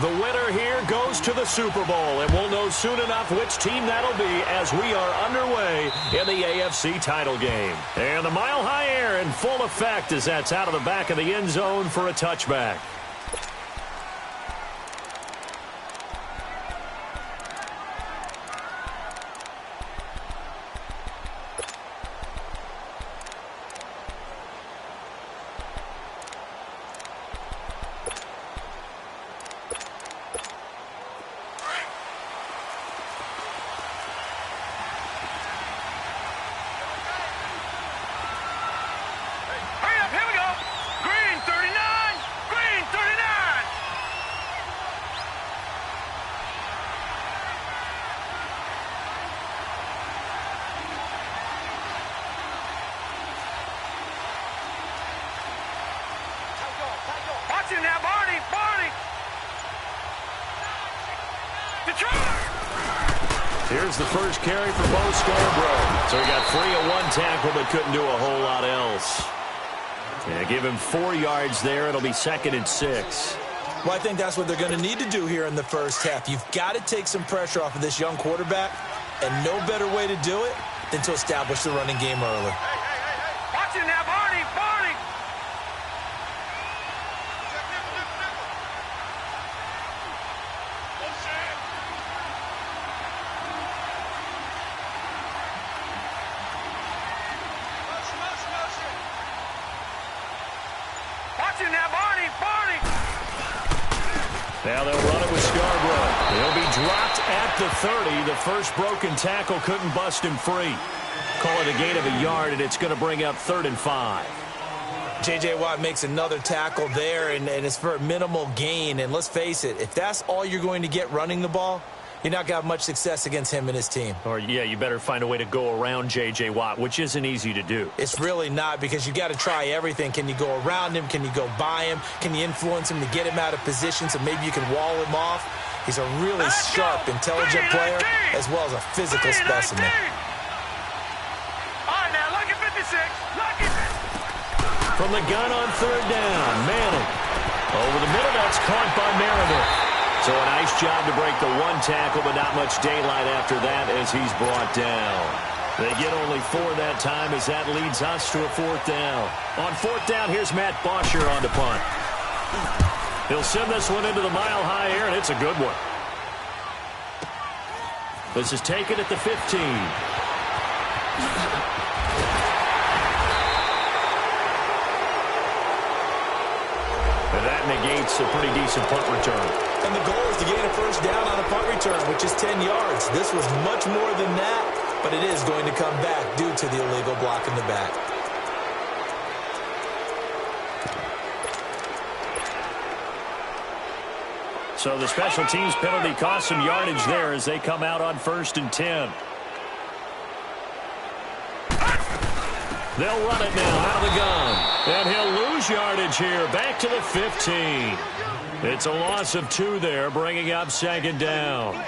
The winner here goes to the Super Bowl, and we'll know soon enough which team that'll be as we are underway in the AFC title game. And the mile-high air in full effect as that's out of the back of the end zone for a touchback. Here's the first carry for Bo Scarborough. So he got free of one tackle but couldn't do a whole lot else. Yeah, give him 4 yards there. It'll be 2nd and 6. Well, I think that's what they're going to need to do here in the first half. You've got to take some pressure off of this young quarterback, and no better way to do it than to establish the running game early. Watch it now, Barney! Barney! Watch it now, Barney! Barney! Now they'll run it with Scarborough. He'll be dropped at the 30. The first broken tackle couldn't bust him free. Call it a gain of a yard, and it's going to bring up 3rd and 5. J.J. Watt makes another tackle there, and it's for a minimal gain. And let's face it, if that's all you're going to get running the ball, you're not going to have much success against him and his team. Or, yeah, you better find a way to go around J.J. Watt, which isn't easy to do. It's really not, because you got to try everything. Can you go around him? Can you go by him? Can you influence him to get him out of position so maybe you can wall him off? He's a really sharp, intelligent player as well as a physical specimen. All right, now, lucky 56. Lucky 56. From the gun on 3rd down, Manning. Over the middle, that's caught by Meredith. So a nice job to break the one tackle, but not much daylight after that as he's brought down. They get only 4 that time as that leads us to a 4th down. On 4th down, here's Matt Bosher on the punt. He'll send this one into the mile-high air, and it's a good one. This is taken at the 15. And that negates a pretty decent punt return. And the goal is to gain a first down on a punt return, which is 10 yards. This was much more than that, but it is going to come back due to the illegal block in the back. So the special teams penalty cost some yardage there as they come out on 1st and 10. They'll run it now out of the gun. And he'll lose yardage here. Back to the 15. It's a loss of 2 there, bringing up 2nd down.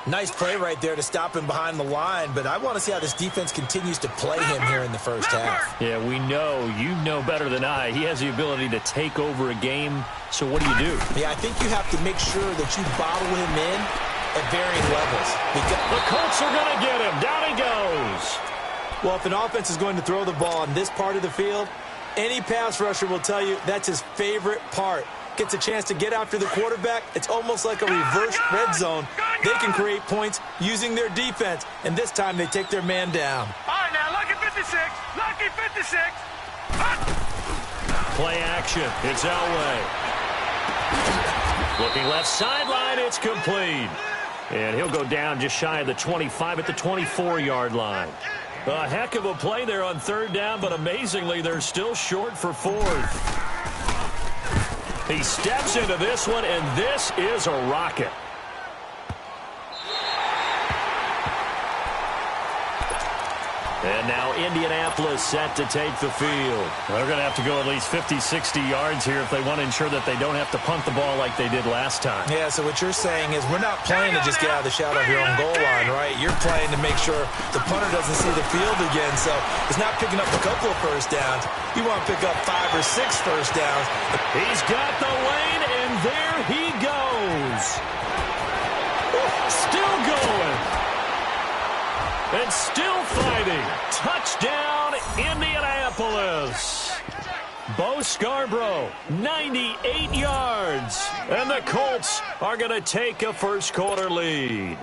Nice play right there to stop him behind the line, but I want to see how this defense continues to play him here in the first half. Yeah, we know. You know better than I. He has the ability to take over a game, so what do you do? Yeah, I think you have to make sure that you bottle him in at varying levels. The Colts are going to get him. Down he goes. Well, if an offense is going to throw the ball on this part of the field, any pass rusher will tell you that's his favorite part. Gets a chance to get after the quarterback. It's almost like a reverse red zone. They can create points using their defense, and this time they take their man down. All right, now, lucky 56. Lucky 56. Play action. It's Elway. Looking left sideline. It's complete. And he'll go down just shy of the 25 at the 24-yard line. A heck of a play there on 3rd down, but amazingly, they're still short for 4th. He steps into this one, and this is a rocket. And now Indianapolis set to take the field. They're going to have to go at least 50, 60 yards here if they want to ensure that they don't have to punt the ball like they did last time. Yeah, so what you're saying is we're not playing to just get out of the shadow of your own goal line, right? You're playing to make sure the punter doesn't see the field again. So it's not picking up a couple of first downs. You want to pick up 5 or 6 first downs. He's got the lane, and there he goes. goes. Still going. And still fighting. Touchdown, Indianapolis. Bo Scarborough, 98 yards. And the Colts are going to take a first-quarter lead.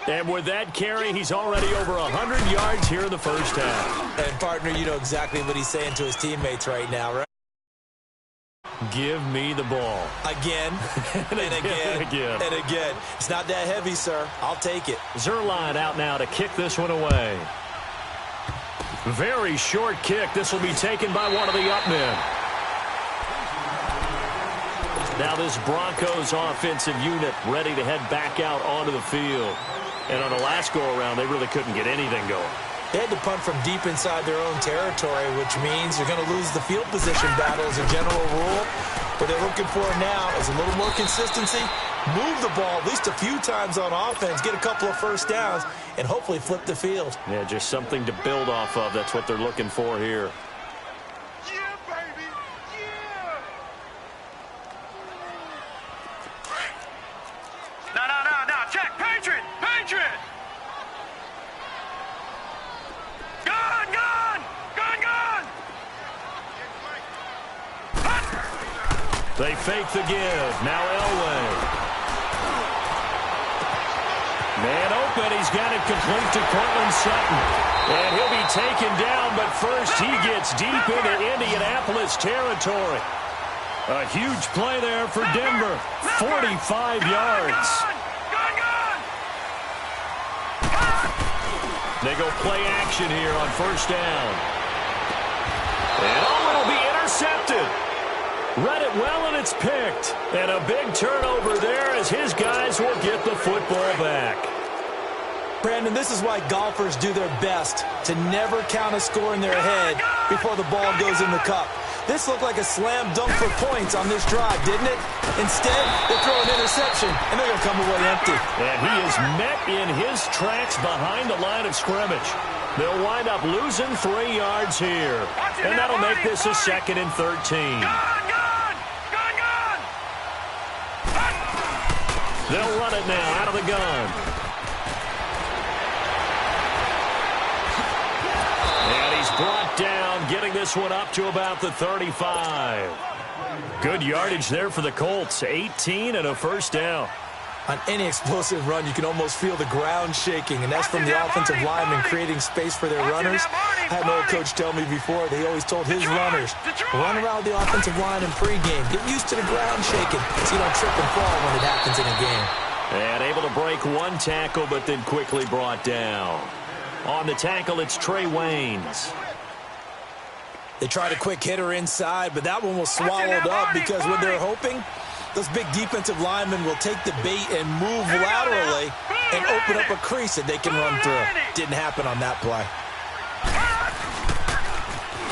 And with that carry, he's already over 100 yards here in the first half. And, partner, you know exactly what he's saying to his teammates right now, right? Give me the ball. Again, and again, and again. It's not that heavy, sir. I'll take it. Zerline out now to kick this one away. Very short kick. This will be taken by one of the up men. Now this Broncos offensive unit ready to head back out onto the field. And on the last go-around, they really couldn't get anything going. They had to punt from deep inside their own territory, which means you're going to lose the field position battle as a general rule. What they're looking for now is a little more consistency, move the ball at least a few times on offense, get a couple of first downs, and hopefully flip the field. Yeah, just something to build off of. That's what they're looking for here. Yeah, baby. Yeah. No. Check. Patriot. Gun. They fake the give. Now Elway. Man open. He's got it complete to Cortland Sutton. And he'll be taken down, but first he gets deep into Indianapolis territory. A huge play there for Denver. 45 yards. Gun. They go play action here on first down. And it'll be intercepted. Read it well, and it's picked. And a big turnover there as his guys will get the football back. Brandon, this is why golfers do their best to never count a score in their head before the ball goes in the cup. This looked like a slam dunk for points on this drive, didn't it? Instead, they throw an interception, and they're going to come away empty. And he is met in his tracks behind the line of scrimmage. They'll wind up losing 3 yards here. And that'll make this a 2nd and 13. They'll run it now out of the gun. And he's brought down, getting this one up to about the 35. Good yardage there for the Colts. 18 and a first down. On any explosive run, you can almost feel the ground shaking, and that's from the offensive linemen creating space for their runners. I had an old coach tell me before, they always told his runners, run around the offensive line in pregame. Get used to the ground shaking so you don't trip and fall when it happens in a game. And able to break one tackle, but then quickly brought down. On the tackle, it's Trey Waynes. They tried a quick hitter inside, but that one was swallowed up because when they're hoping, those big defensive linemen will take the bait and move laterally and open up a crease that they can run through. Didn't happen on that play.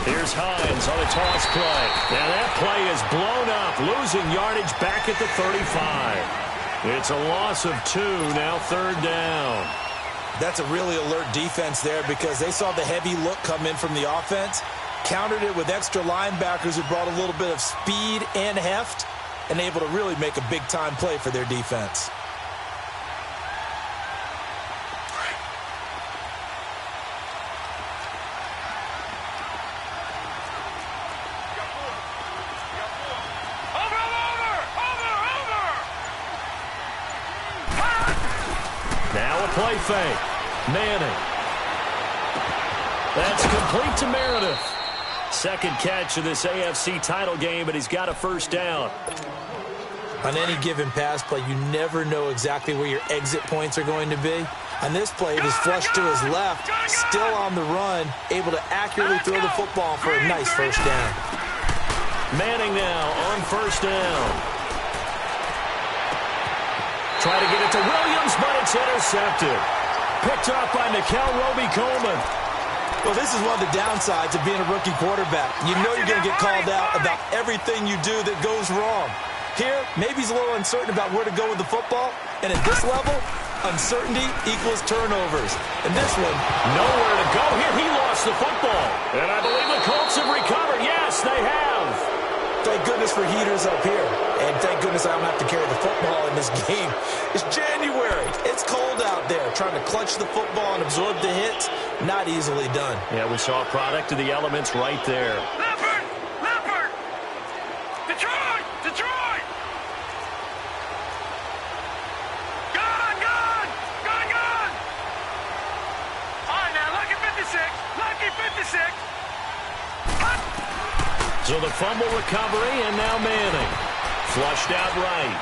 Here's Hines on a toss play. And that play is blown up, losing yardage back at the 35. It's a loss of 2, now 3rd down. That's a really alert defense there because they saw the heavy look come in from the offense, countered it with extra linebackers who brought a little bit of speed and heft, and able to really make a big-time play for their defense. Now a play fake. Manning. That's complete to Meredith. Second catch of this AFC title game, but he's got a first down. On any given pass play, you never know exactly where your exit points are going to be. On this play, it was flushed to his left, still on the run, able to accurately throw the football for a nice first down. Manning now on first down. Try to get it to Williams, but it's intercepted. Picked up by Nickel Roby-Coleman. Well, this is one of the downsides of being a rookie quarterback. You know you're going to get called out about everything you do that goes wrong. Here, maybe he's a little uncertain about where to go with the football. And at this level, uncertainty equals turnovers. And this one, nowhere to go here. He lost the football. And I believe the Colts have recovered. Yes, they have. Thank goodness for heaters up here. And thank goodness I don't have to carry the football in this game. It's January. It's cold out there. Trying to clutch the football and absorb the hits, not easily done. Yeah, we saw a product of the elements right there. Leopard! Leopard! Detroit! Detroit! Gun! Gun! Gun! Gun! All right, now, lucky 56. Lucky 56. So the fumble recovery, and now Manning. Flushed out right.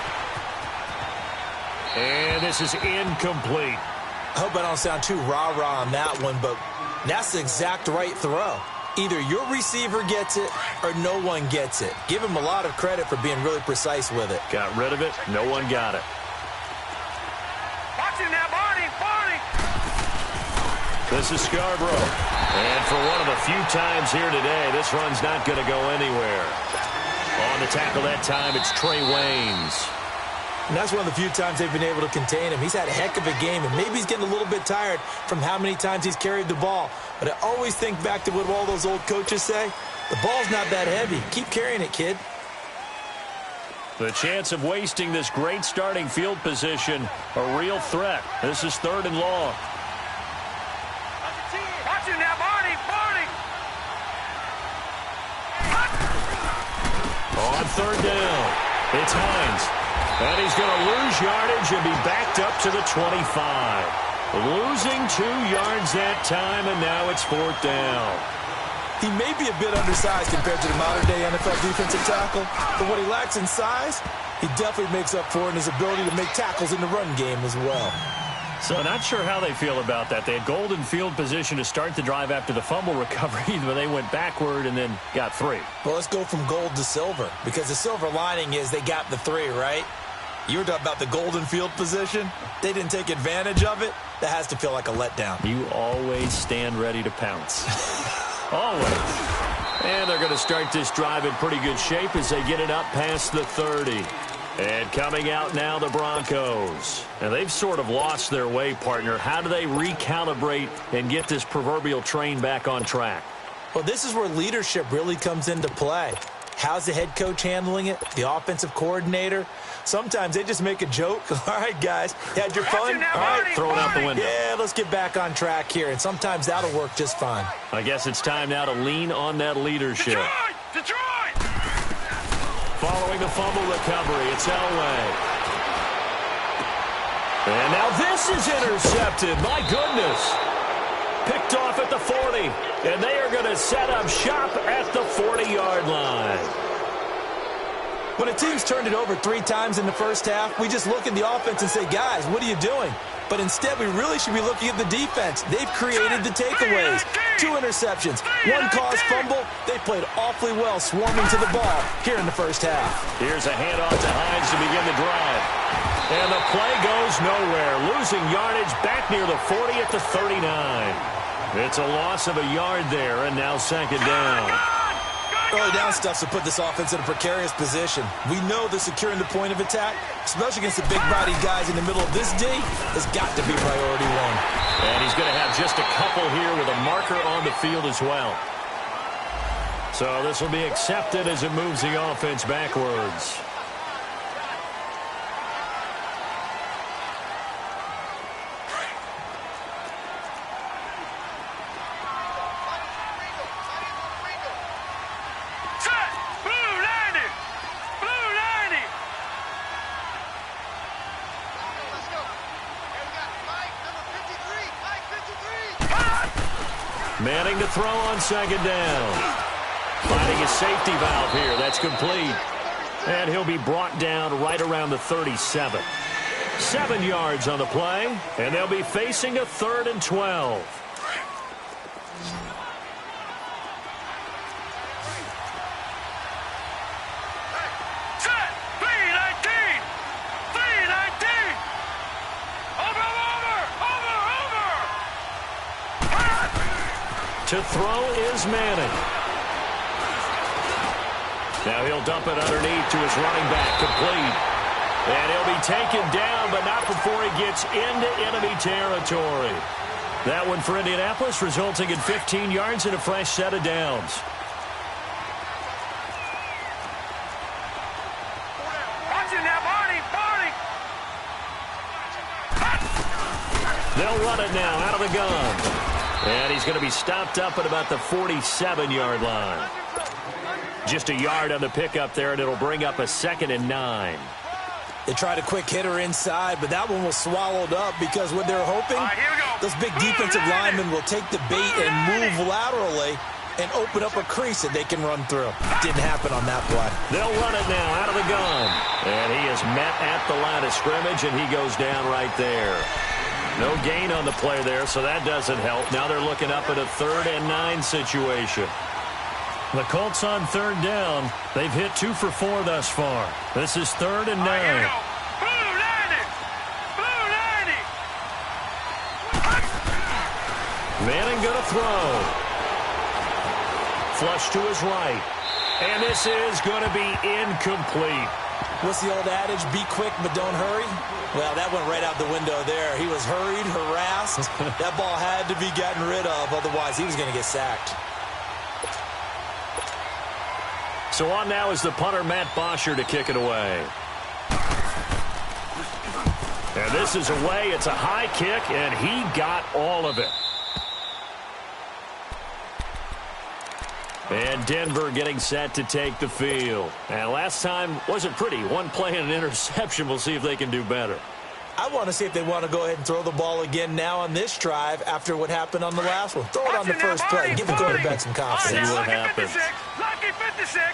And this is incomplete. I hope I don't sound too rah-rah on that one, but that's the exact right throw. Either your receiver gets it or no one gets it. Give him a lot of credit for being really precise with it. Got rid of it. No one got it. Watch it now, Barney! Barney! This is Scarborough. And for one of the few times here today, this run's not going to go anywhere. On the tackle that time, it's Trey Waynes. And that's one of the few times they've been able to contain him. He's had a heck of a game, and maybe he's getting a little bit tired from how many times he's carried the ball. But I always think back to what all those old coaches say. The ball's not that heavy. Keep carrying it, kid. The chance of wasting this great starting field position, a real threat. This is 3rd and long. Watch it now, Barney! Barney! On 3rd down, it's Hines. And he's going to lose yardage and be backed up to the 25. Losing 2 yards that time, and now it's 4th down. He may be a bit undersized compared to the modern-day NFL defensive tackle, but what he lacks in size, he definitely makes up for in his ability to make tackles in the run game as well. So not sure how they feel about that. They had golden field position to start the drive after the fumble recovery, but they went backward and then got 3. Well, let's go from gold to silver, because the silver lining is they got the 3, right? You were talking about the golden field position. They didn't take advantage of it. That has to feel like a letdown. You always stand ready to pounce. Always. And they're going to start this drive in pretty good shape as they get it up past the 30. And coming out now, the Broncos. And they've sort of lost their way, partner. How do they recalibrate and get this proverbial train back on track? Well, this is where leadership really comes into play. How's the head coach handling it? The offensive coordinator? Sometimes they just make a joke. All right, guys, you had your fun? All right, throw it out the window. Yeah, let's get back on track here. And sometimes that'll work just fine. I guess it's time now to lean on that leadership. Detroit! Detroit! Following the fumble recovery, it's Elway. And now this is intercepted. My goodness. Picked off at the 40. And they are going to set up shop at the 40-yard line. When a team's turned it over 3 times in the first half, we just look at the offense and say, guys, what are you doing? But instead, we really should be looking at the defense. They've created the takeaways. 2 interceptions, 1 caused fumble. They played awfully well swarming to the ball here in the first half. Here's a handoff to Hines to begin the drive. And the play goes nowhere. Losing yardage back near the 40 at the 39. It's a loss of a yard there, and now 2nd down. Early down stuff's to put this offense in a precarious position. We know that securing the point of attack, especially against the big-bodied guys in the middle of this D, has got to be priority 1. And he's going to have just a couple here with a marker on the field as well. So this will be accepted as it moves the offense backwards. Manning to throw on 2nd down. Finding a safety valve here. That's complete. And he'll be brought down right around the 37. 7 yards on the play. And they'll be facing a 3rd and 12. To throw is Manning. Now he'll dump it underneath to his running back, complete. And he'll be taken down, but not before he gets into enemy territory. That one for Indianapolis, resulting in 15 yards and a fresh set of downs. They'll run it now out of the gun. And he's going to be stopped up at about the 47-yard line. Just a yard on the pickup there, and it'll bring up a 2nd and 9. They tried a quick hitter inside, but that one was swallowed up because what they're hoping, those big defensive linemen will take the bait and move laterally and open up a crease that they can run through. Didn't happen on that play. They'll run it now out of the gun. And he is met at the line of scrimmage, and he goes down right there. No gain on the play there, so that doesn't help. Now they're looking up at a 3rd and 9 situation. The Colts on 3rd down. They've hit 2 for 4 thus far. This is 3rd and 9. Manning going to throw. Flush to his right. And this is going to be incomplete. What's the old adage? Be quick, but don't hurry? Well, that went right out the window there. He was hurried, harassed. That ball had to be gotten rid of. Otherwise, he was going to get sacked. So on now is the punter, Matt Bosher, to kick it away. And this is away. It's a high kick, and he got all of it. And Denver getting set to take the field. And last time wasn't pretty. One play and an interception. We'll see if they can do better. I want to see if they want to go ahead and throw the ball again now on this drive after what happened on the last one. Throw it on the first play. Give the quarterback some confidence. See what happens. Lucky 56.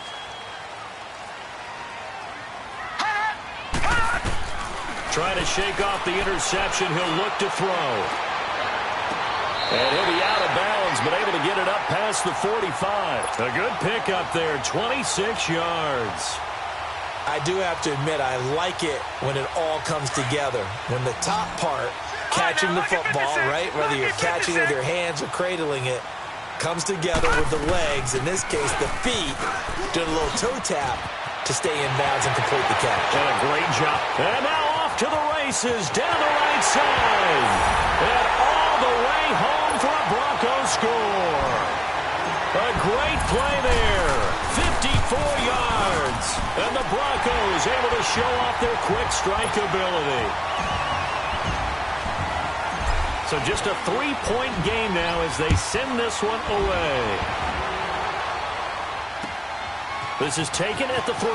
Trying to shake off the interception. He'll look to throw. And he'll be out of bounds, but able to get it up past the 45. A good pickup there, 26 yards. I do have to admit, I like it when it all comes together. When the top part, catching the football, right, whether you're catching it with your hands or cradling it, comes together with the legs, in this case the feet, doing a little toe tap to stay in bounds and complete the catch. And a great job. And now off to the races, down the right side. And all the way home for a Broncos score. A great play there. 54 yards. And the Broncos able to show off their quick strike ability. So just a 3-point game now as they send this one away. This is taken at the 3.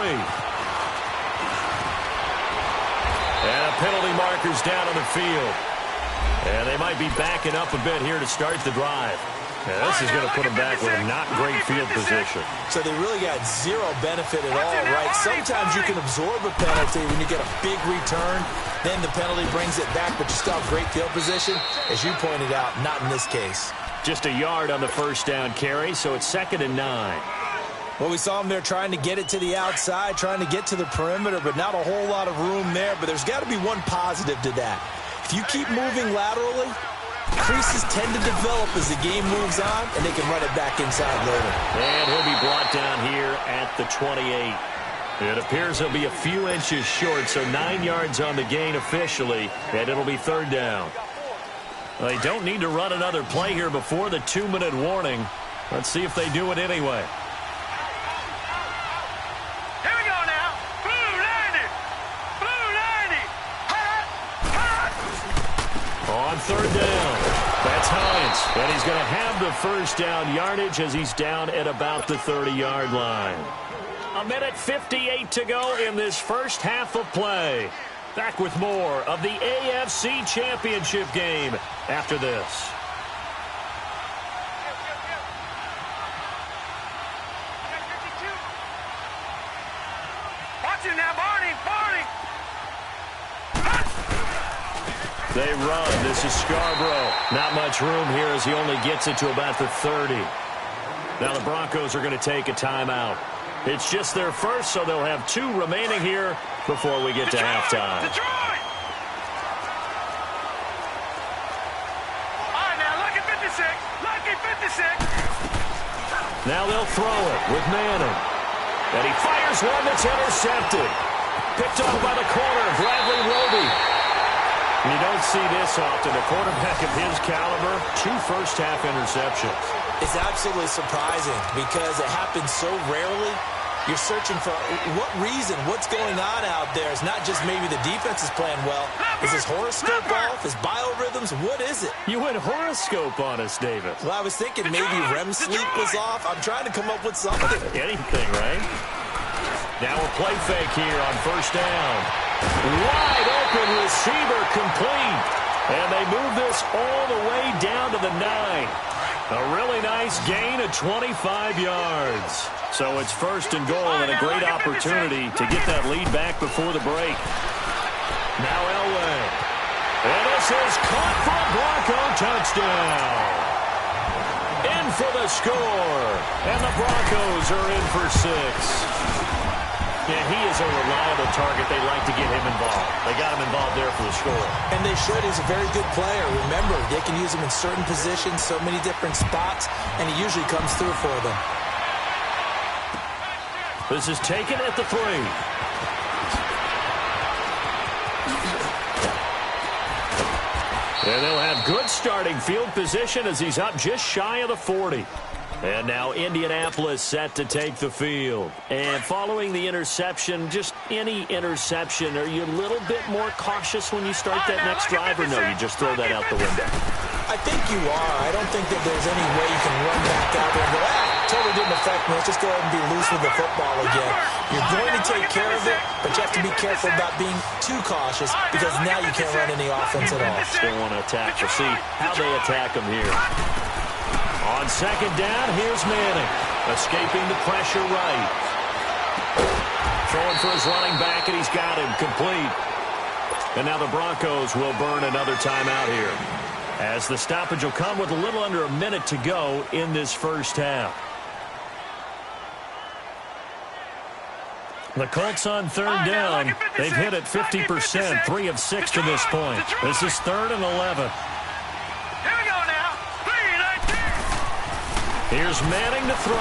And a penalty marker's down on the field. And they might be backing up a bit here to start the drive. And this is going to put them back with a not great field position. So they really got zero benefit at all, right? Sometimes you can absorb a penalty when you get a big return. Then the penalty brings it back, but you still have great field position. As you pointed out, not in this case. Just a yard on the first down carry, so it's 2nd and 9. Well, we saw him there trying to get it to the outside, trying to get to the perimeter, but not a whole lot of room there. But there's got to be one positive to that. If you keep moving laterally, creases tend to develop as the game moves on, and they can run it back inside later. And he'll be brought down here at the 28. It appears he'll be a few inches short, so 9 yards on the gain officially, and it'll be 3rd down. They don't need to run another play here before the 2-minute warning. Let's see if they do it anyway. Here we go now. Blue 90. Blue 90. On 3rd down, that's Hines. And he's going to have the first down yardage as he's down at about the 30-yard line. 1:58 to go in this first half of play. Back with more of the AFC Championship game after this. Watch him now, Barney. They run. This is Scarborough. Not much room here as he only gets it to about the 30. Now the Broncos are going to take a timeout. It's just their first, so they'll have 2 remaining here before we get to halftime. Detroit! All right, now, lucky 56. Lucky 56. Now they'll throw it with Manning. And he fires one that's intercepted. Picked off by the corner, Bradley Roby. You don't see this often. A quarterback of his caliber, 2 first-half interceptions. It's absolutely surprising because it happens so rarely. You're searching for what reason, what's going on out there. It's not just maybe the defense is playing well. Is his horoscope off? His biorhythms? What is it? You went horoscope on us, David. Well, I was thinking maybe REM sleep was off. I'm trying to come up with something. Anything, right? Now a play fake here on first down. Wide open receiver complete. And they move this all the way down to the 9. A really nice gain of 25 yards. So it's first and goal and a great opportunity to get that lead back before the break. Now Elway. And this is caught for a Bronco touchdown. In for the score. And the Broncos are in for 6. Yeah, he is a reliable target. They like to get him involved. They got him involved there for the score. And they should. He's a very good player. Remember, they can use him in certain positions, so many different spots, and he usually comes through for them. This is taken at the 3. And they'll have good starting field position as he's up just shy of the 40. And now Indianapolis set to take the field. And following the interception, just any interception, are you a little bit more cautious when you start that next drive, or no, you just throw that out the window? I think you are. I don't think that there's any way you can run back out there and go, totally didn't affect me. Let's just go ahead and be loose with the football again. You're going to take care of it, but you have to be careful about being too cautious because now you can't run any offense at all. Still want to attack. We'll see how they attack him here. On second down, here's Manning. Escaping the pressure right. Throwing for his running back, and he's got him complete. And now the Broncos will burn another timeout here, as the stoppage will come with a little under a minute to go in this first half. The Colts on third down. They've hit it 50%, 3 of 6 to this point. This is 3rd and 11. Here's Manning to throw.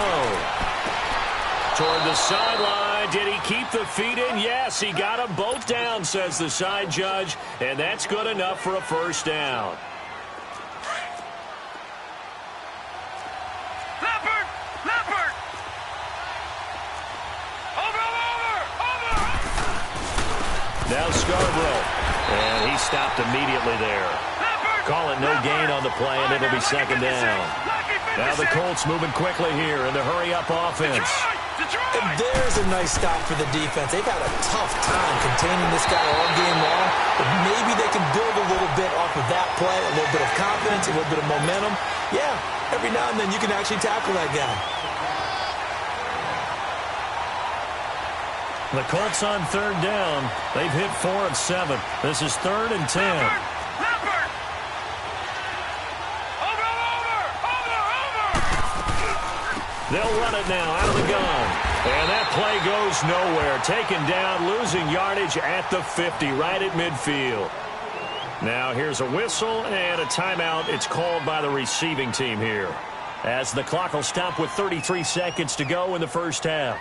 Toward the sideline. Did he keep the feet in? Yes, he got them both down, says the side judge. And that's good enough for a first down. Leopard! Over! Now Scarborough. And he stopped immediately there. Call it no gain on the play, and it'll be second down. Now the Colts moving quickly here in the hurry-up offense. And there's a nice stop for the defense. They've had a tough time containing this guy all game long, but maybe they can build a little bit off of that play, a little bit of confidence, a little bit of momentum. Yeah, every now and then you can actually tackle that guy. The Colts on third down. They've hit 4 of 7. This is 3rd and 10. They'll run it now out of the gun. And that play goes nowhere. Taken down, losing yardage at the 50, right at midfield. Now here's a whistle and a timeout. It's called by the receiving team here, as the clock will stop with 33 seconds to go in the first half.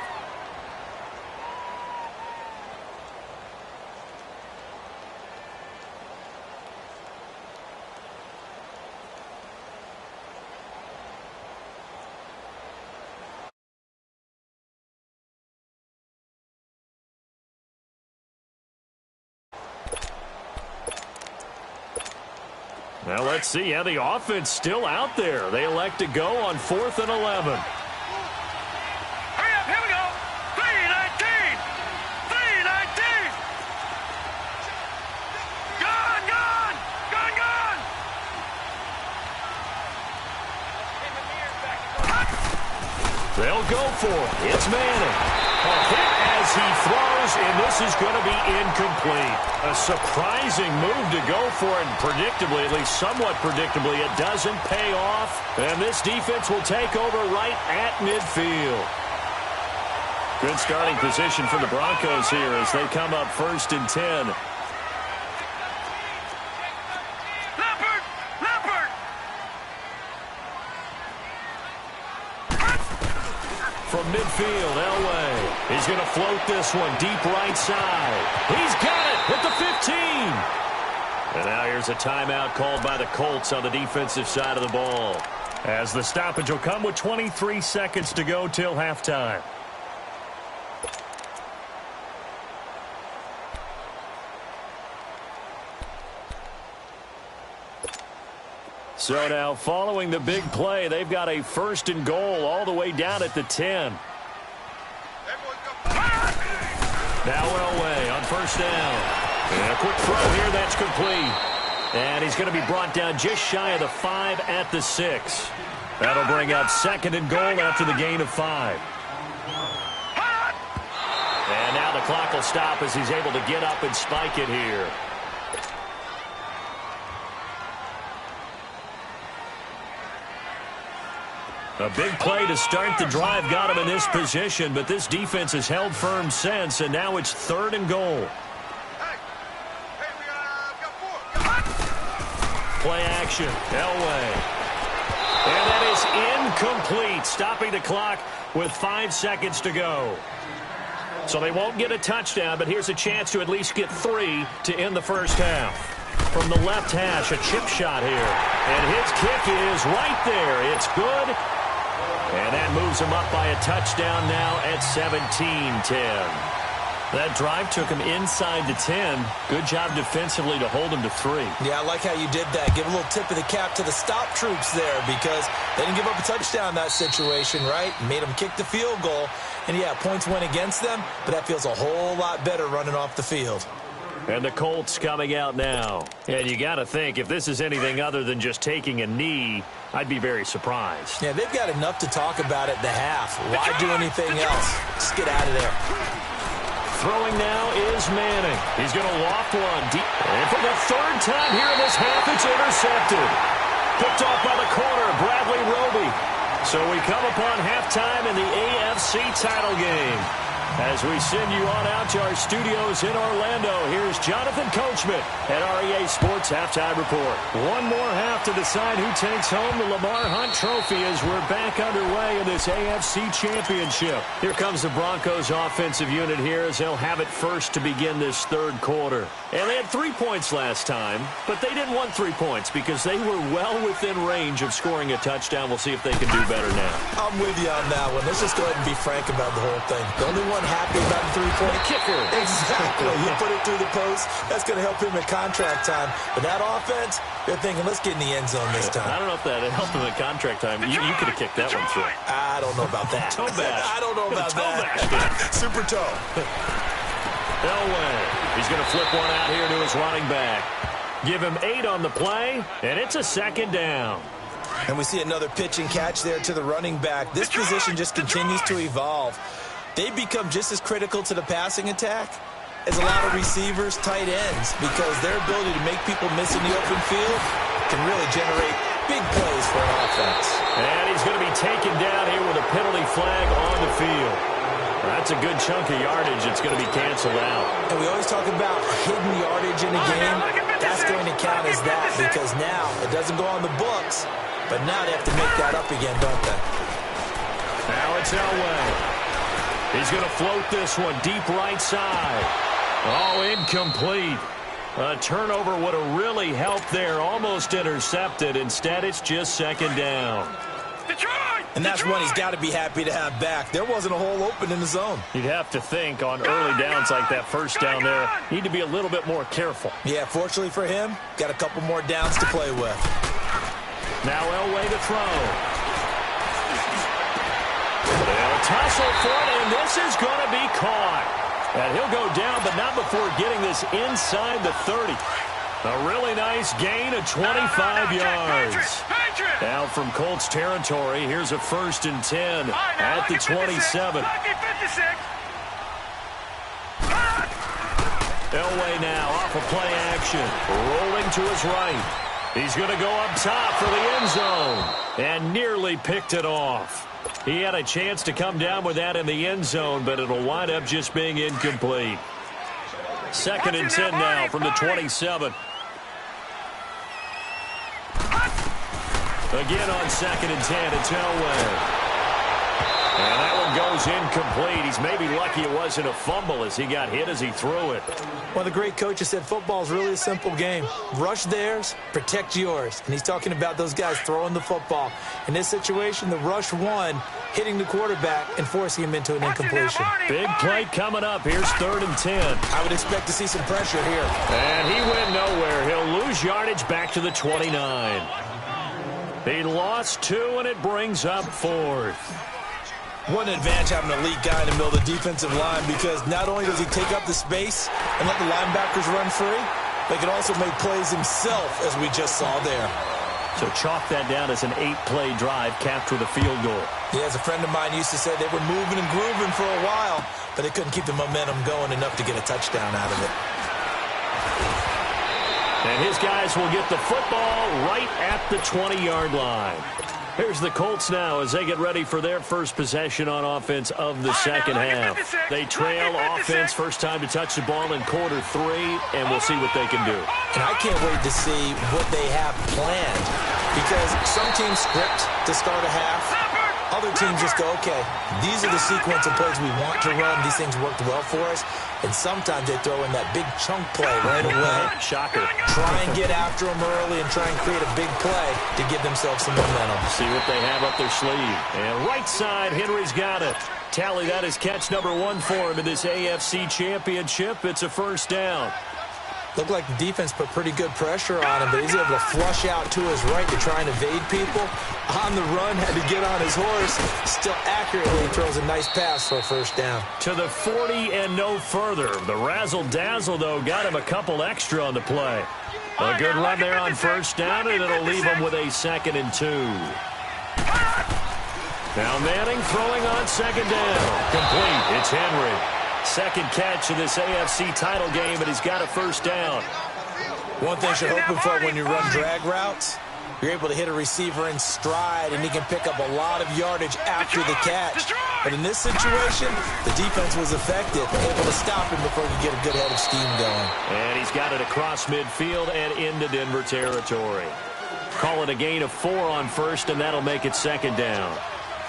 Now let's see how the offense still out there. They elect to go on 4th and 11. Hurry up, here we go. 3-19. Gone. They'll go for it. It's Manning. A hit as he throws, and this is going to be incomplete. A surprising move to go for it, and predictably, at least somewhat predictably, it doesn't pay off. And this defense will take over right at midfield. Good starting position for the Broncos here as they come up 1st and 10. From midfield, Elway. He's going to float this one deep right side. He's got it at the 15. And now here's a timeout called by the Colts on the defensive side of the ball, as the stoppage will come with 23 seconds to go till halftime. So now following the big play, they've got a 1st and goal all the way down at the 10. Now Elway on 1st down. And a quick throw here, that's complete. And he's going to be brought down just shy of the 5 at the 6. That'll bring up 2nd and goal after the gain of 5. And now the clock will stop as he's able to get up and spike it here. A big play to start the drive got him in this position, but this defense has held firm since, and now it's 3rd and goal. Play action, Elway. And that is incomplete, stopping the clock with 5 seconds to go. So they won't get a touchdown, but here's a chance to at least get 3 to end the first half. From the left hash, a chip shot here. And his kick is right there. It's good. And that moves him up by a touchdown now at 17-10. That drive took him inside the 10. Good job defensively to hold him to 3. Yeah, I like how you did that. Give a little tip of the cap to the stop troops there because they didn't give up a touchdown in that situation, right? Made them kick the field goal. And, yeah, points went against them, but that feels a whole lot better running off the field. And the Colts coming out now. And you got to think, if this is anything other than just taking a knee, I'd be very surprised. Yeah, they've got enough to talk about at the half. Why do anything else? Just get out of there. Throwing now is Manning. He's going to loft one deep. And for the 3rd time here in this half, it's intercepted. Picked off by the corner, Bradley Roby. So we come upon halftime in the AFC title game. As we send you on out to our studios in Orlando, here's Jonathan Coachman at REA Sports Halftime Report. One more half to decide who takes home the Lamar Hunt Trophy as we're back underway in this AFC Championship. Here comes the Broncos offensive unit here as they'll have it first to begin this 3rd quarter. And they had 3 points last time, but they didn't want 3 points because they were well within range of scoring a touchdown. We'll see if they can do better now. I'm with you on that one. Let's just go ahead and be frank about the whole thing. The only one happy about the 3-point kicker. Exactly. You put it through the post. That's going to help him at contract time. But that offense, they're thinking, let's get in the end zone this time. I don't know if that helped him at contract time. You could have kicked that one through. I don't know about that. Toe bash. I don't know about that. Super toe. Elway. He's going to flip one out here to his running back. Give him 8 on the play, and it's a 2nd down. And we see another pitch and catch there to the running back. This position just continues to evolve. They become just as critical to the passing attack as a lot of receivers, tight ends, because their ability to make people miss in the open field can really generate big plays for an offense. And he's going to be taken down here with a penalty flag on the field. That's a good chunk of yardage. It's going to be canceled out. And we always talk about hidden yardage in a game. That's going to count as that because now it doesn't go on the books, but now they have to make that up again, don't they? Now it's Elway. He's going to float this one deep right side. Oh, incomplete. A turnover would have really helped there. Almost intercepted. Instead, it's just 2nd down. And that's one he's got to be happy to have back. There wasn't a hole open in the zone. You'd have to think on early downs like that 1st down there, need to be a little bit more careful. Yeah, fortunately for him, got a couple more downs to play with. Now Elway to throw. They'll tussle for it, and this is going to be caught. And he'll go down, but not before getting this inside the 30. A really nice gain of 25 yards. Now from Colts territory, here's a 1st and 10 at the 27. Elway now off of play action, rolling to his right. He's going to go up top for the end zone and nearly picked it off. He had a chance to come down with that in the end zone, but it'll wind up just being incomplete. 2nd and 10 now from the 27. Again on 2nd and 10, it's Elway. And that one goes incomplete. He's maybe lucky it wasn't a fumble as he got hit as he threw it. Well, the great coach has said football is really a simple game. Rush theirs, protect yours. And he's talking about those guys throwing the football. In this situation, the rush won, hitting the quarterback and forcing him into an incompletion. Big play coming up. Here's 3rd and 10. I would expect to see some pressure here. And he went nowhere. He'll lose yardage back to the 29. He lost 2, and it brings up 4th. What an advantage having an elite guy in the middle of the defensive line, because not only does he take up the space and let the linebackers run free, but he can also make plays himself, as we just saw there. So chalk that down as an 8-play drive capped with a field goal. Yeah, as a friend of mine used to say, they were moving and grooving for a while, but they couldn't keep the momentum going enough to get a touchdown out of it. And his guys will get the football right at the 20-yard line. Here's the Colts now as they get ready for their first possession on offense of the second half. They trail offense, first time to touch the ball in quarter 3, and we'll see what they can do. And I can't wait to see what they have planned, because some teams script to start a half. Other teams just go, okay, these are the sequence of plays we want to run. These things worked well for us. And sometimes they throw in that big chunk play right away. Shocker. Try and get after them early and try and create a big play to give themselves some momentum. See what they have up their sleeve. And right side, Henry's got it. Tally that is catch number 1 for him in this AFC Championship. It's a first down. Looked like the defense put pretty good pressure on him, but he's able to flush out to his right to try and evade people. On the run, had to get on his horse. Still accurately throws a nice pass for a first down. To the 40 and no further. The razzle-dazzle, though, got him a couple extra on the play. A good run there on first down, and it'll leave him with a 2nd and 2. Now Manning throwing on second down. Complete. It's Henry. Second catch of this AFC title game, and he's got a first down. One thing you're hoping for when you run drag routes, you're able to hit a receiver in stride, and he can pick up a lot of yardage after the catch. But in this situation, the defense was effective, able to stop him before he could get a good head of steam going. And he's got it across midfield and into Denver territory. Call it a gain of 4 on first, and that'll make it second down.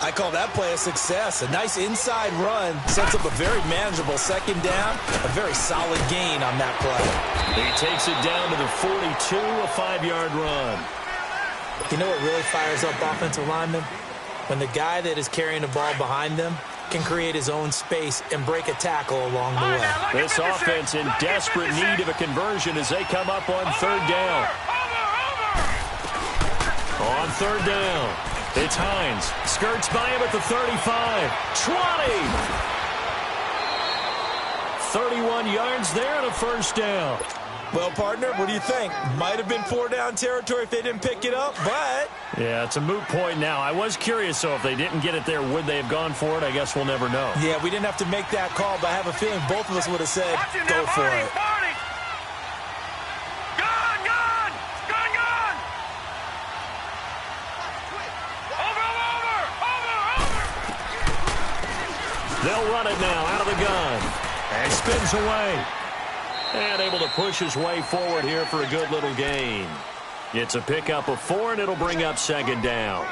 I call that play a success. A nice inside run sets up a very manageable second down, a very solid gain on that play. He takes it down to the 42, a 5-yard run. You know what really fires up offensive linemen? When the guy that is carrying the ball behind them can create his own space and break a tackle along the way. This offense in desperate need of a conversion as they come up on third down. On third down, it's Hines. Skirts by him at the 35. 20. 31 yards there and a first down. Well, partner, what do you think? Might have been 4-down territory if they didn't pick it up, but... Yeah, it's a moot point now. I was curious, so if they didn't get it there, would they have gone for it? I guess we'll never know. Yeah, we didn't have to make that call, but I have a feeling both of us would have said, go for it. They'll run it now out of the gun. And spins away. And able to push his way forward here for a good little gain. It's a pickup of 4, and it'll bring up second down.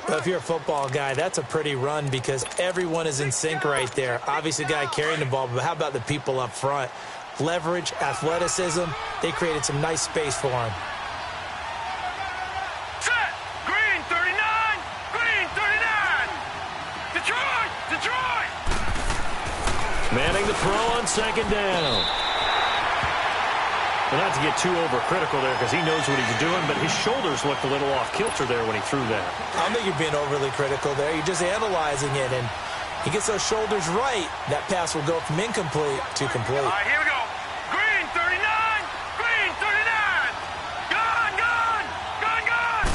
Well, if you're a football guy, that's a pretty run because everyone is in sync right there. Obviously, the guy carrying the ball, but how about the people up front? Leverage, athleticism, they created some nice space for him. Set! Green 39! Green 39! Detroit! Detroit! Manning the throw on second down. Well, not to get too overcritical there because he knows what he's doing, but his shoulders looked a little off kilter there when he threw that. I don't think you're being overly critical there. You're just analyzing it, and he gets those shoulders right. That pass will go from incomplete to complete. All right, here we go. Green 39! Green 39! Gone, gone! Gone, gone!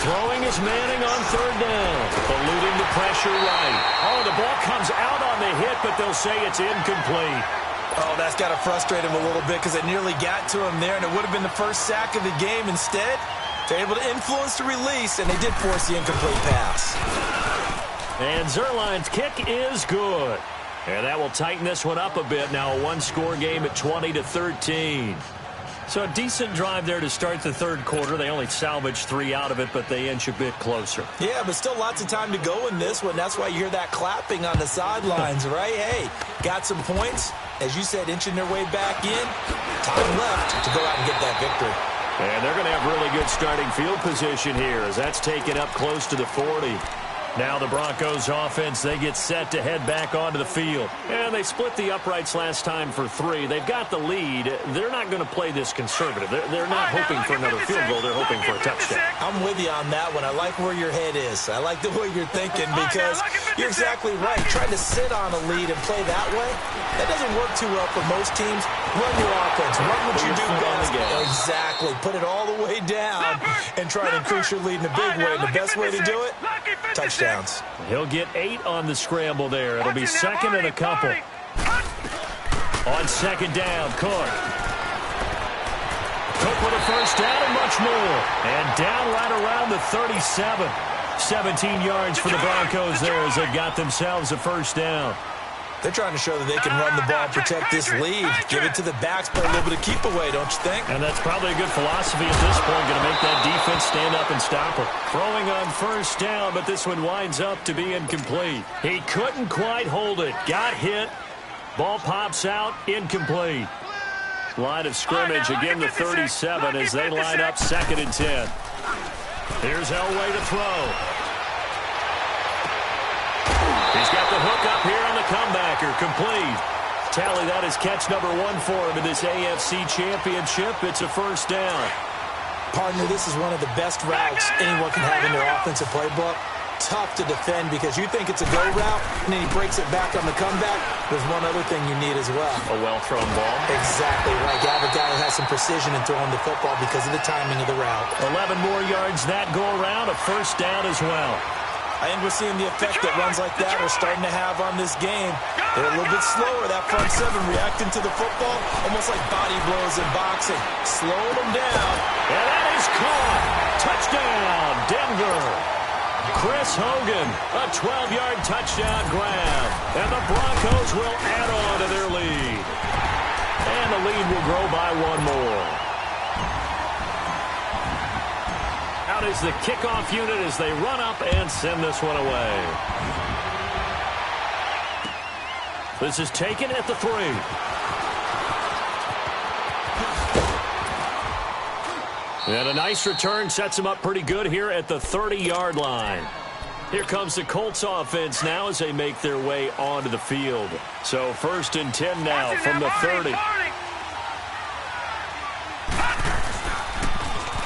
Throwing is Manning on third down. Eluding the pressure right. Oh, the ball comes out on the hit, but they'll say it's incomplete. Oh, that's got to frustrate him a little bit because it nearly got to him there, and it would have been the first sack of the game. Instead, they're able to influence the release, and they did force the incomplete pass. And Zerline's kick is good. And that will tighten this one up a bit. Now a one-score game at 20-13. So a decent drive there to start the third quarter. They only salvaged 3 out of it, but they inch a bit closer. Yeah, but still lots of time to go in this one. That's why you hear that clapping on the sidelines, right? Hey, got some points. As you said, inching their way back in. Time left to go out and get that victory. And they're going to have really good starting field position here as that's taken up close to the 40. Now the Broncos offense, they get set to head back onto the field. And they split the uprights last time for 3. They've got the lead. They're not going to play this conservative. They're not hoping for another field goal. They're hoping for a touchdown. I'm with you on that one. I like where your head is. I like the way you're thinking because you're exactly right. Trying to sit on a lead and play that way, that doesn't work too well for most teams. Run your offense. Run what you do best. Exactly. Put it all the way down and try to increase your lead in a big way. And the best way to do it, touchdowns. He'll get 8 on the scramble there. It'll be second and a couple. On second down, Cook. Cook with a first down and much more. And down right around the 37. 17 yards for the Broncos there as they got themselves a first down. They're trying to show that they can run the ball, protect this lead. Give it to the backs, play a little bit of keep away, don't you think? And that's probably a good philosophy at this point, going to make that defense stand up and stop it. Throwing on first down, but this one winds up to be incomplete. He couldn't quite hold it. Got hit. Ball pops out, incomplete. Line of scrimmage, again the 37 as they line up second and 10. Here's Elway to throw. He's got the hook up here on the comebacker, complete. Tally, that is catch number 1 for him in this AFC Championship. It's a first down. Partner, this is one of the best routes anyone can have in their offensive playbook. Tough to defend because you think it's a go route, and then he breaks it back on the comeback. There's one other thing you need as well. A well-thrown ball. Exactly right. You have a guy who has some precision in throwing the football because of the timing of the route. 11 more yards that go around, a first down as well. I think we're seeing the effect that runs like that are starting to have on this game. They're a little bit slower, that front 7, reacting to the football, almost like body blows in boxing. Slow them down. And that is caught. Touchdown, Denver. Chris Hogan, a 12-yard touchdown grab. And the Broncos will add on to their lead. And the lead will grow by 1 more. Out is the kickoff unit as they run up and send this one away. This is taken at the 3. And a nice return sets him up pretty good here at the 30-yard line. Here comes the Colts offense now as they make their way onto the field. So first and 10 now from the 30.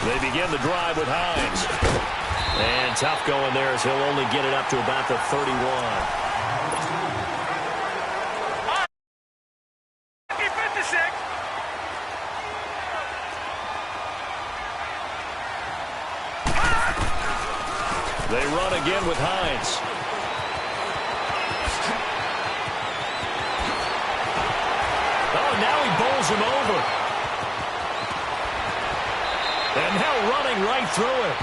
They begin the drive with Hines. And tough going there as he'll only get it up to about the 31. They run again with Hines. Oh, now he bowls him over. And now running right through it.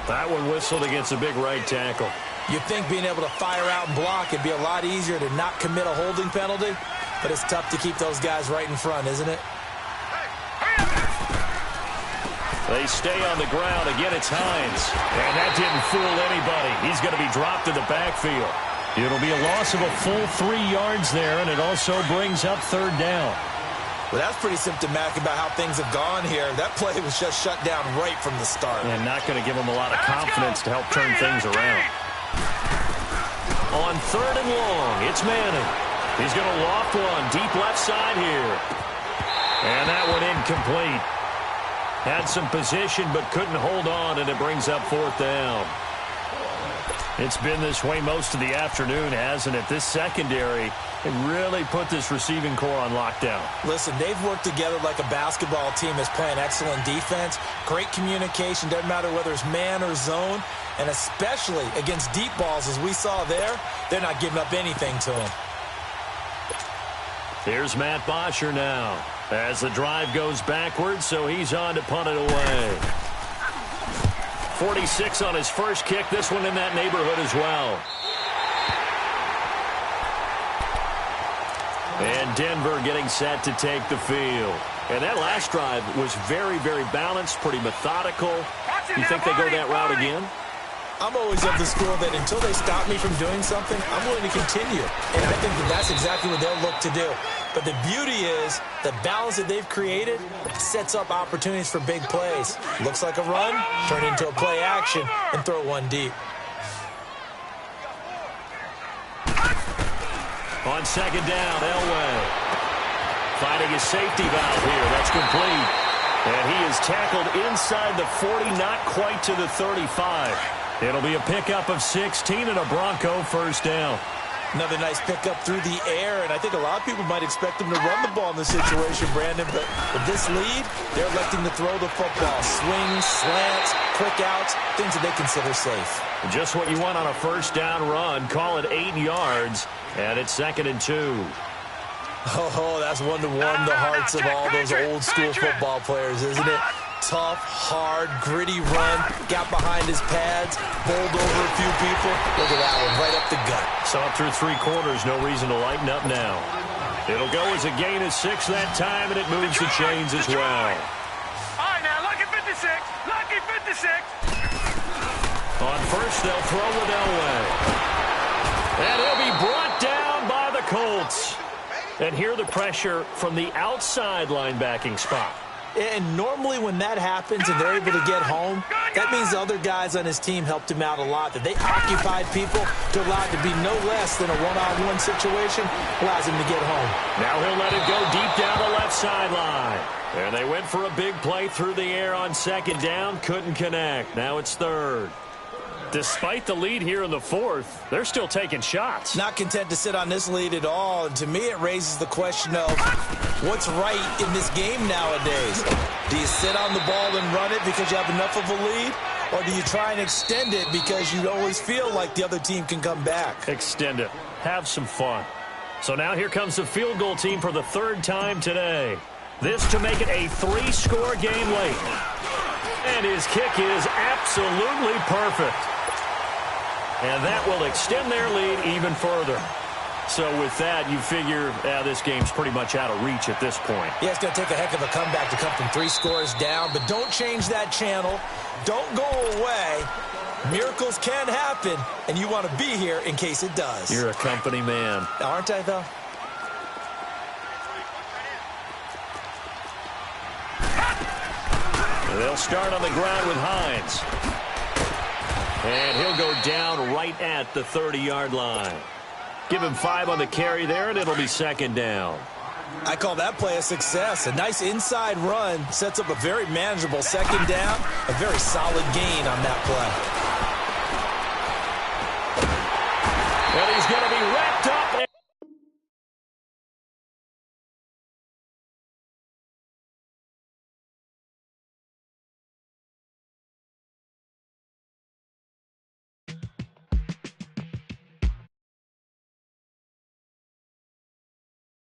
That one whistled against a big right tackle. You'd think being able to fire out and block it'd be a lot easier to not commit a holding penalty, but it's tough to keep those guys right in front, isn't it? They stay on the ground. Again, it's Hines. And that didn't fool anybody. He's going to be dropped in the backfield. It'll be a loss of a full 3 yards there, and it also brings up third down. Well, that's pretty symptomatic about how things have gone here. That play was just shut down right from the start. And not going to give them a lot of confidence to help turn things around. On third and long, it's Manning. He's going to loft one deep left side here. And that one incomplete. Had some position but couldn't hold on, and it brings up fourth down. It's been this way most of the afternoon, hasn't it? This secondary really put this receiving core on lockdown. Listen, they've worked together like a basketball team that's playing excellent defense. Great communication, doesn't matter whether it's man or zone, and especially against deep balls as we saw there, they're not giving up anything to them. Here's Matt Bosher now as the drive goes backwards, so he's on to punt it away. 46 on his first kick, this one in that neighborhood as well. And Denver getting set to take the field. And that last drive was very, very balanced, pretty methodical. You think they go that route again? I'm always of the school that until they stop me from doing something, I'm willing to continue. And I think that that's exactly what they'll look to do. But the beauty is the balance that they've created sets up opportunities for big plays. Looks like a run, turn into a play action, and throw one deep. On second down, Elway. Finding his safety valve here. That's complete. And he is tackled inside the 40, not quite to the 35. It'll be a pickup of 16 and a Bronco first down. Another nice pickup through the air, and I think a lot of people might expect him to run the ball in this situation, Brandon, but with this lead, they're electing to throw the football. Swings, slants, quick outs, things that they consider safe. Just what you want on a first down run. Call it 8 yards, and it's 2nd and 2. Oh, that's one to warm the hearts of all those old school football players, isn't it? Tough, hard, gritty run, got behind his pads, bowled over a few people. Look at that one, right up the gut. Saw it through 3 quarters, no reason to lighten up now. It'll go as a gain of 6 that time, and it moves the chains as well. All right, now, lucky 56. Lucky 56. On first, they'll throw with Elway. And he'll be brought down by the Colts. And here the pressure from the outside linebacking spot. And normally when that happens and they're able to get home, that means the other guys on his team helped him out a lot. That they occupied people to allow it to be no less than a one-on-one situation, allows him to get home. Now he'll let it go deep down the left sideline. And they went for a big play through the air on second down, couldn't connect. Now it's 3rd. Despite the lead here in the 4th, they're still taking shots. Not content to sit on this lead at all. And to me, it raises the question of what's right in this game nowadays. Do you sit on the ball and run it because you have enough of a lead? Or do you try and extend it because you always feel like the other team can come back? Extend it. Have some fun. So now here comes the field goal team for the 3rd time today. This to make it a 3-score game late. And his kick is absolutely perfect. And that will extend their lead even further. So with that, you figure this game's pretty much out of reach at this point. Yeah, it's going to take a heck of a comeback to come from 3 scores down. But don't change that channel. Don't go away. Miracles can happen, and you want to be here in case it does. You're a company man. Aren't I, though? They'll start on the ground with Hines. And he'll go down right at the 30-yard line. Give him 5 on the carry there, and it'll be 2nd down. I call that play a success. A nice inside run sets up a very manageable 2nd down. A very solid gain on that play.